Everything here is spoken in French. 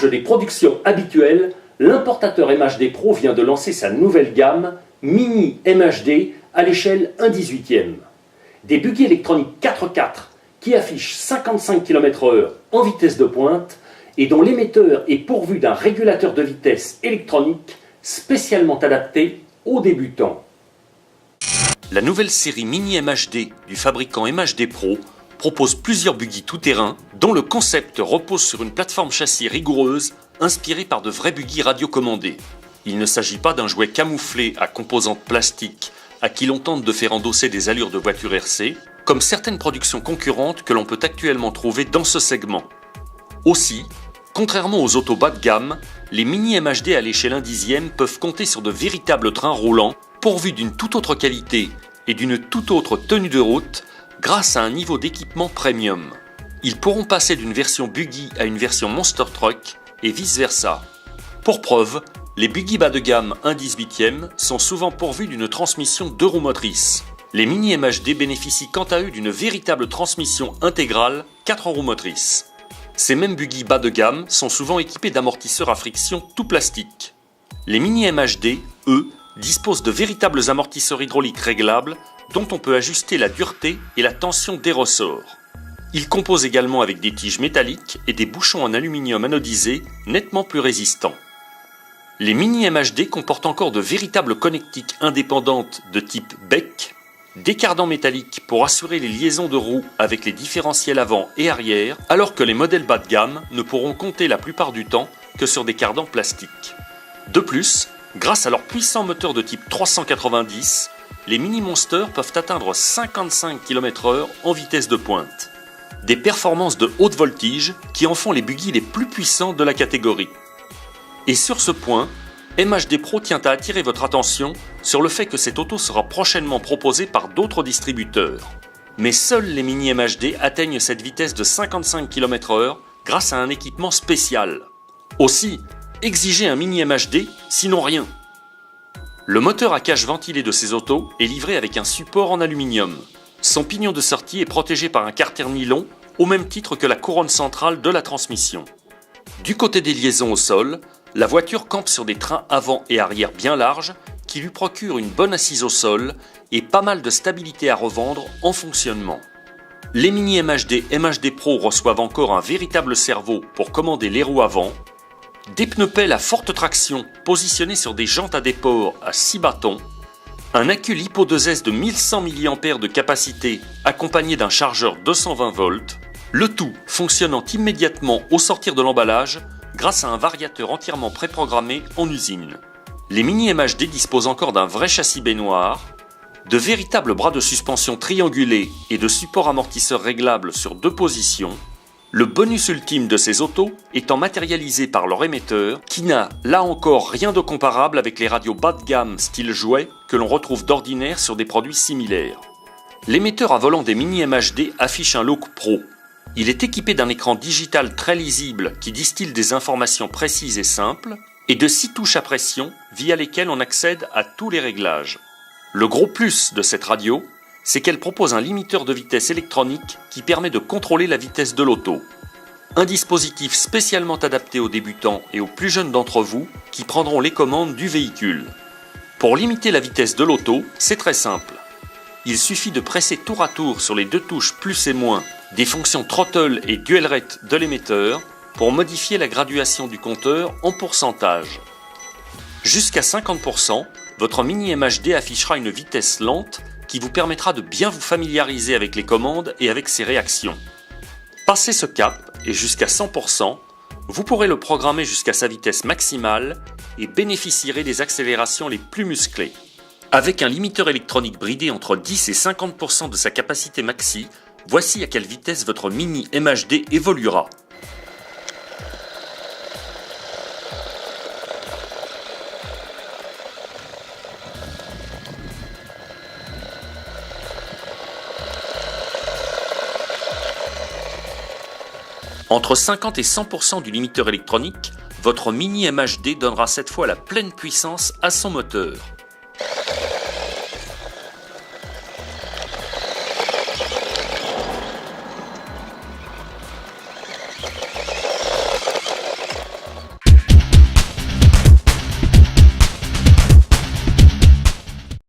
marge des productions habituelles, l'importateur MHD Pro vient de lancer sa nouvelle gamme Mini MHD à l'échelle 1/18e. Des buggy électroniques 4x4 qui affichent 55 km/h en vitesse de pointe et dont l'émetteur est pourvu d'un régulateur de vitesse électronique spécialement adapté aux débutants. La nouvelle série Mini MHD du fabricant MHD Pro propose plusieurs buggy tout-terrain dont le concept repose sur une plateforme châssis rigoureuse inspirée par de vrais buggy radiocommandés. Il ne s'agit pas d'un jouet camouflé à composantes plastiques à qui l'on tente de faire endosser des allures de voiture RC, comme certaines productions concurrentes que l'on peut actuellement trouver dans ce segment. Aussi, contrairement aux autos bas de gamme, les Mini MHD à l'échelle 1/10e peuvent compter sur de véritables trains roulants pourvus d'une toute autre qualité et d'une toute autre tenue de route grâce à un niveau d'équipement premium. Ils pourront passer d'une version buggy à une version monster truck et vice versa. Pour preuve, les buggy bas de gamme 1/18e sont souvent pourvus d'une transmission 2 roues motrices. Les Mini MHD bénéficient quant à eux d'une véritable transmission intégrale 4 roues motrices. Ces mêmes buggy bas de gamme sont souvent équipés d'amortisseurs à friction tout plastique. Les Mini MHD, eux, disposent de véritables amortisseurs hydrauliques réglables dont on peut ajuster la dureté et la tension des ressorts. Ils composent également avec des tiges métalliques et des bouchons en aluminium anodisé nettement plus résistants. Les Mini MHD comportent encore de véritables connectiques indépendantes de type bec, des cardans métalliques pour assurer les liaisons de roues avec les différentiels avant et arrière, alors que les modèles bas de gamme ne pourront compter la plupart du temps que sur des cardans plastiques. De plus, grâce à leur puissant moteur de type 390, les Mini Monster peuvent atteindre 55 km/h en vitesse de pointe. Des performances de haute voltige qui en font les buggy les plus puissants de la catégorie. Et sur ce point, MHD Pro tient à attirer votre attention sur le fait que cette auto sera prochainement proposée par d'autres distributeurs. Mais seuls les Mini MHD atteignent cette vitesse de 55 km/h grâce à un équipement spécial. Aussi, exigez un Mini MHD, sinon rien. Le moteur à cage ventilé de ces autos est livré avec un support en aluminium. Son pignon de sortie est protégé par un carter nylon, au même titre que la couronne centrale de la transmission. Du côté des liaisons au sol, la voiture campe sur des trains avant et arrière bien larges qui lui procurent une bonne assise au sol et pas mal de stabilité à revendre en fonctionnement. Les Mini MHD MHD Pro reçoivent encore un véritable cerveau pour commander les roues avant, des pneus pelles à forte traction positionnés sur des jantes à déport à 6 bâtons, un accu LiPo 2S de 1100 mAh de capacité accompagné d'un chargeur 220 volts, le tout fonctionnant immédiatement au sortir de l'emballage grâce à un variateur entièrement préprogrammé en usine. Les Mini MHD disposent encore d'un vrai châssis baignoire, de véritables bras de suspension triangulés et de supports amortisseurs réglables sur 2 positions, le bonus ultime de ces autos étant matérialisé par leur émetteur qui n'a là encore rien de comparable avec les radios bas de gamme style jouet que l'on retrouve d'ordinaire sur des produits similaires. L'émetteur à volant des Mini MHD affiche un look pro. Il est équipé d'un écran digital très lisible qui distille des informations précises et simples et de 6 touches à pression via lesquelles on accède à tous les réglages. Le gros plus de cette radio, c'est qu'elle propose un limiteur de vitesse électronique qui permet de contrôler la vitesse de l'auto. Un dispositif spécialement adapté aux débutants et aux plus jeunes d'entre vous qui prendront les commandes du véhicule. Pour limiter la vitesse de l'auto, c'est très simple. Il suffit de presser tour à tour sur les 2 touches plus et moins des fonctions throttle et dual rate de l'émetteur pour modifier la graduation du compteur en pourcentage. Jusqu'à 50%, votre Mini MHD affichera une vitesse lente qui vous permettra de bien vous familiariser avec les commandes et avec ses réactions. Passez ce cap et jusqu'à 100%, vous pourrez le programmer jusqu'à sa vitesse maximale et bénéficierez des accélérations les plus musclées. Avec un limiteur électronique bridé entre 10 et 50% de sa capacité maxi, voici à quelle vitesse votre Mini MHD évoluera. Entre 50 et 100% du limiteur électronique, votre Mini MHD donnera cette fois la pleine puissance à son moteur.